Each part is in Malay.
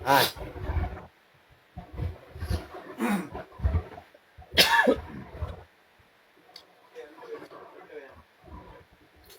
Hai.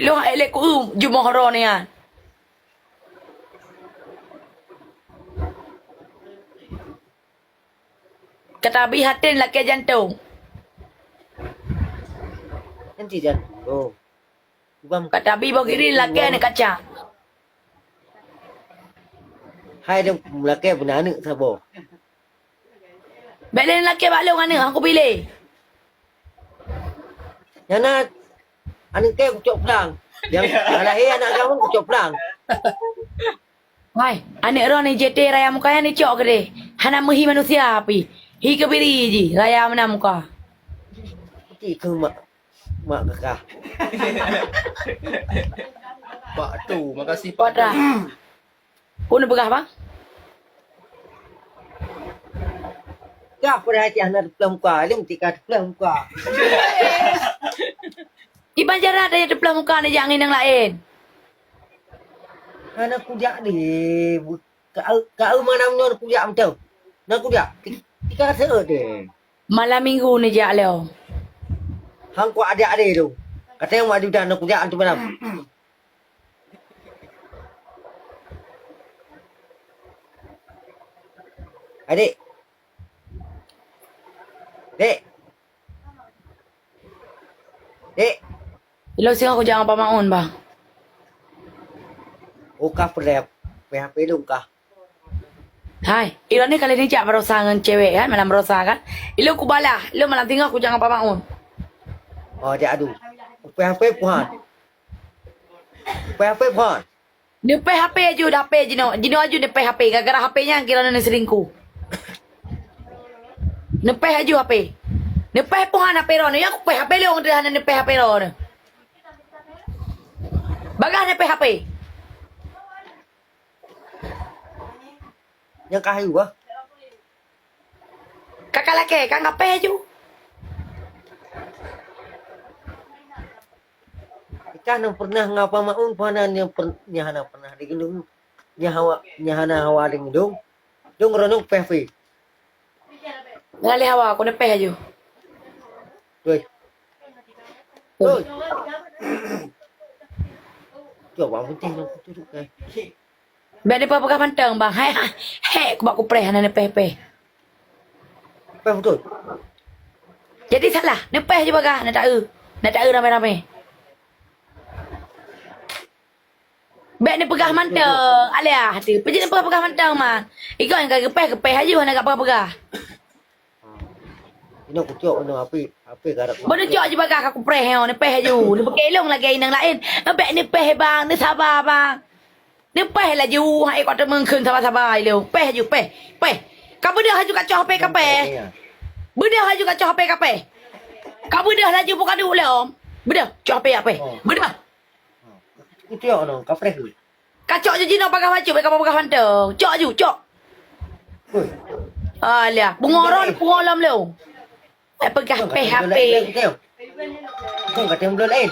Lu elek ku jumohro ni ah. Katabi hatin laki jantung. Nanti jan. Oh. Bang. Katabi bagiri laki ni kaca. Hai dong laki benar ni sabo. Belen laki bak lu mana aku pilih. Yang nak anak ke kucuk pelang. Yang lahir anak kamu kucuk pelang. Hai, anak ro ni JT raya muka ni cok ke hana muhi manusia api. Hi kebiri ji raya mana muka. Itu mak kakak. Pak tu, makasih Pak. Pada. Pun begah bang. Kah pada hati anak pelang muka, dia mesti kat pelang muka. Di Banjaran ada yang depan muka ni jangan yang lain. Anak kujak ni. Kau mana menyor kujak macam. Nak kujak. Tika seut deh. Malam minggu ni jak leo. Hang kuat adik-adik tu. Katanya mak dia nak kujak antum malam. Adik. Dek. Dek. Ilo sing aku jangan apa maun bang. Ukah perap. PHP tu ukah. Hai, ilo ni kali ni jak berosa dengan cewek kan, malam berosa kan. Ilo ku balah, ilo malam tinggal aku jangan apa maun. Oh, dia adu. PHP puan. PHP puan. Dia PHP je dah HP Jino. Jino aju dia PHP gara-gara HP-nya kira ni selingkuh. Nepeh aju HP. Nepeh pun HP ro ni aku PHP le orang dia nepeh HP ro ni. Bagah nepeh HP. Yang kayu ah. Kakak laki kan ngapeh aju. Ikan yang pernah ngapa maun panan yang nyahana pernah digendung nyahana hawa dingdung dong renung PV. Ngalih hawa aku nepeh aju. Tuh. Tuh. Coba penting nak tutup kan. Biar dia pegang pantang bang. Hai hai aku bak ku preh hana nepeh pe. PV betul. Jadi salah, nepeh je bagah nak tak Nak tak ramai-ramai. Baik ni pegah mantang. Alah hati. Pergi ni pegah mantang mah. Ikut yang kepeh aja nak kat pegah-pegah. Ini aku cok no api garap. Bodoh cok je bagah aku preh heo ni peh aju. Ni berkelong lagi nang lain. Baik ni peh bang, ni sabar bang. Ni peh lah ju. Hai kau temeng keun sabar-sabar leu. Peh aju peh. Kau dah aju kat cok HP kapeh. Bedah aju kat cok HP kapeh. Kau bedah laju bukan dulu le om. Bedah cok HP apa? Bedah. Itu cok no kapres tu. Kacok je jino pegah baju, pegah pegah mantang. Cok aju, cok. Oi. Alah, bungoron pengolam leu. Pegah PHP. Kau kata yang belum lain.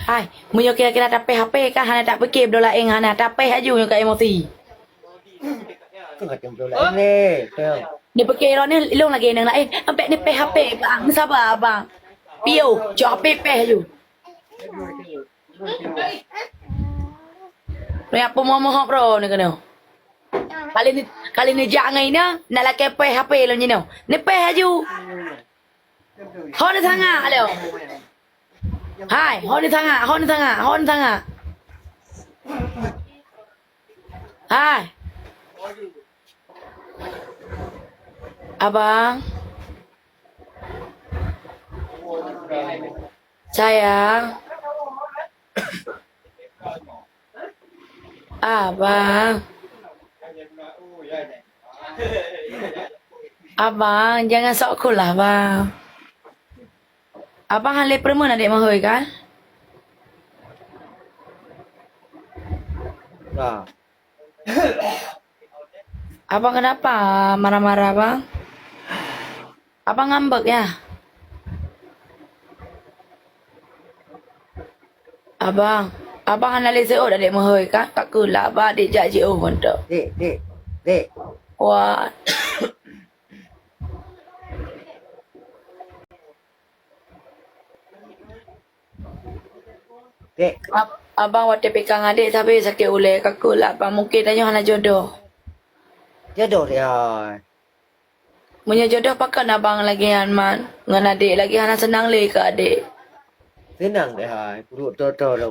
Hai, munyo kira-kira tak PHP kan hana tak fikir dola eng hana tak peh aju yang kat emosi. Kau kata yang belum lain ni. Ni fikir ni ilung lagi nang lain. Sampai ni PHP bang, sabar bang. Pio, cok HP peh aju. Ni apa mau mohok bro ni kena. Kali ni jangan ini nak laki PHP lo ni no. Ni peh aju. Hon tanga alo. Hai, hon tanga. Hai. Abang. Sayang. Abang. Abang, jangan sok cool lah, bang. Abang halai permen adik mahoi kan? Nah. Abang kenapa marah-marah, bang? Abang ngambek ya? Abang analisa adik mahoi kan? Tak kula abang adik jaji pun tu. Dek. Dek. Wah, Dek. abang waktu pegang adik tapi sakit ulek kaku lah. Abang mungkin tanya hana jodoh. Jodoh dia. Punya jodoh pakai abang lagi man. Dengan adik lagi hana senang le ke adik. Senang dia. Kuruk toto lo.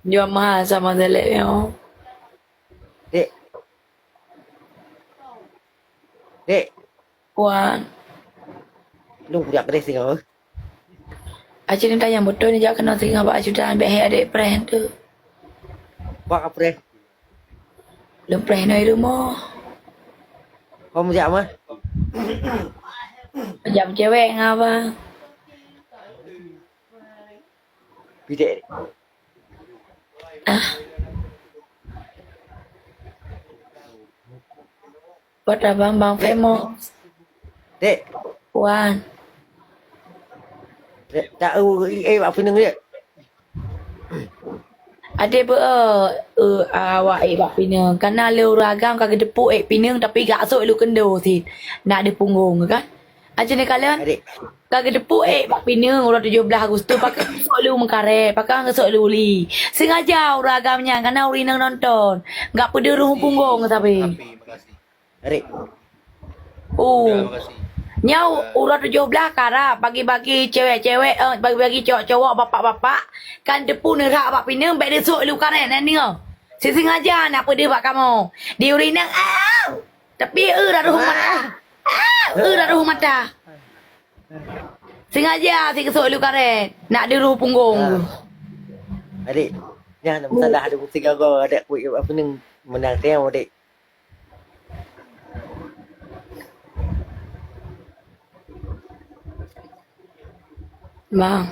Jual mahal sama selek yo. Dek. Dek. Wan. Lu budak kedai singa. Aci ni tanya betul ni jangan kena singa bak aci dah ambil adik friend tu. Pak apa deh? Lu friend ni rumah. Kau mau jak mah? Jam cewek ngapa? Bidek. Ah. Buat abang bang famous. Dek. Wan. Dek tak apa nang dia? Ada awak bak pinang. Karena lu ragam kagak depuk pinang tapi gak asuk lu kendo si. Nak ada punggung kan? Aja ni kalian Adik. kagak depuk bak pinang orang 17 Agustus pakai asuk lu mengkare, pakai asuk lu li. Sengaja ragamnya karena urinang nonton. Gak pederuh punggung tapi. Tapi makasih. Adik. Oh. Udah, makasih. Nyau urut 17 kara bagi-bagi cewek-cewek bagi-bagi cowok-cowok bapak-bapak kan depu nerak bak pinang baik desuk lu karen ni ngau. Si sengaja nak apa dia buat kamu. Di urinang tapi dah ruh mata. Dah ruh mata. Sengaja si kesuk lu karen nak di ruh punggung. Adik. Jangan masalah ada musik kau ada kuih apa nang menang teo adik. Bang,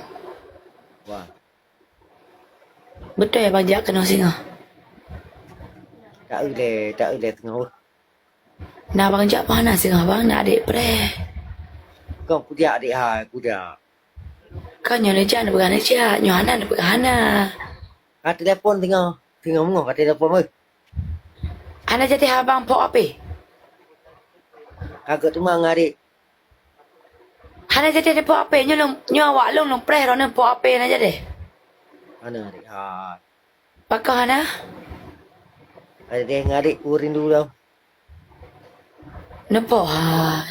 Wah. betul ya bang Jak kena singa. Tak boleh tengah. Nah bang Jak mana singa bang nak adik pre. Kau kuda adik ha, kuda. Kan nyo lejan bukan lejan, nyo hana bukan hana. Kat telefon tengah mengoh kat telefon meh. Hana jadi abang pok apa? Kagak tu mang adik. Hana jadi pok apa? Nyo awak long pre rona pok apa na jadi. Mana adik ha. Pakai hana? Adik ngadik kurin dulu tau. Nampak ha.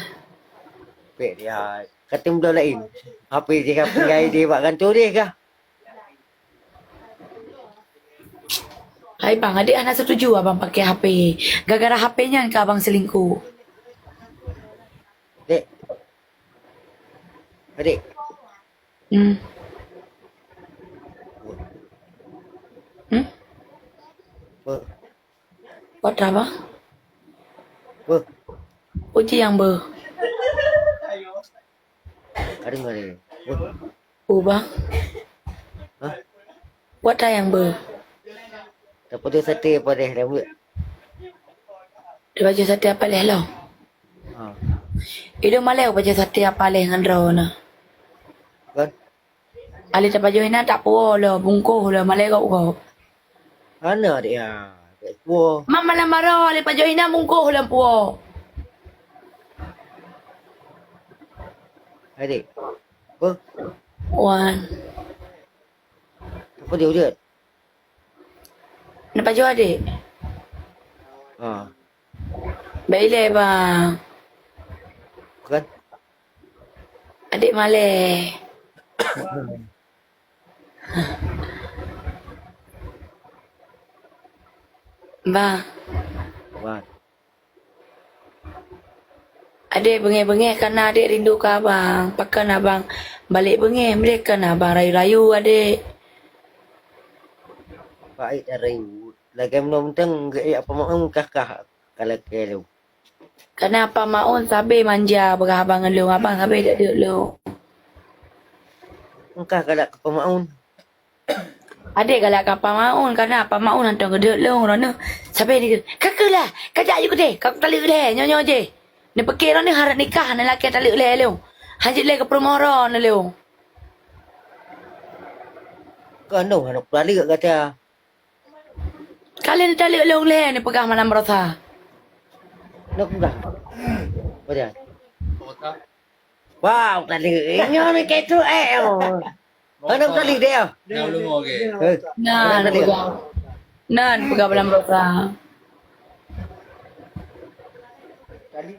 Pek dia. Kata benda lain. Apa dia kata pengai dia buat kantor dia kah? Hai bang, adik anak setuju abang pakai HP. Gara-gara HP-nya ke abang selingkuh. Dek. Adik. Hmm. Hmm? Ber. Buat apa? Ber. Uji yang ber. Ada nggak dia? Ber. Bang. Hah? Buat apa yang ber? Dapat dia sate apa dia dah buat? Dia baca sate apa leh lo? Ha. Itu malah baca sate apa leh dengan drone. Kan? Ali tak baju ina tak puo lo, bungkuh lo malah kau. Mana adik ha? Kat kuah. Mama lamaro ali baju ina bungkuh lo puo. Adik. Ber. Wan. Apa dia buat? Nak baju adik? Ha. Baiklah bang. Kan? Adik maleh. Bang, Wah. adik bengeh-bengeh karena adik rindu ke abang. Pakai abang balik bengeh. Mereka abang rayu-rayu adik. Baik dari lagi menonton ke apa mau kakak kalau kelu. Kenapa maun sabi manja berabang lu abang sabi tak duk lu. Engkau kalau ke pemaun. Adik galak apa maun karena apa maun nantang gedek lu rono. Sabi ni kakalah, kajak you gede, kak tali le nyonyo je. Ni pekir ni harap nikah ni laki tali le lu. Hajit le ke permoron lu. Kau no anak pelali kat kata. Kalian tali lu le ni pegang malam berasa. nó cũng rằng bây giờ Kota. wow tadi nyo ni ketu ano tadi dia Daw lungo ge. Nan, tadi nan, pagkabalang baka. tadi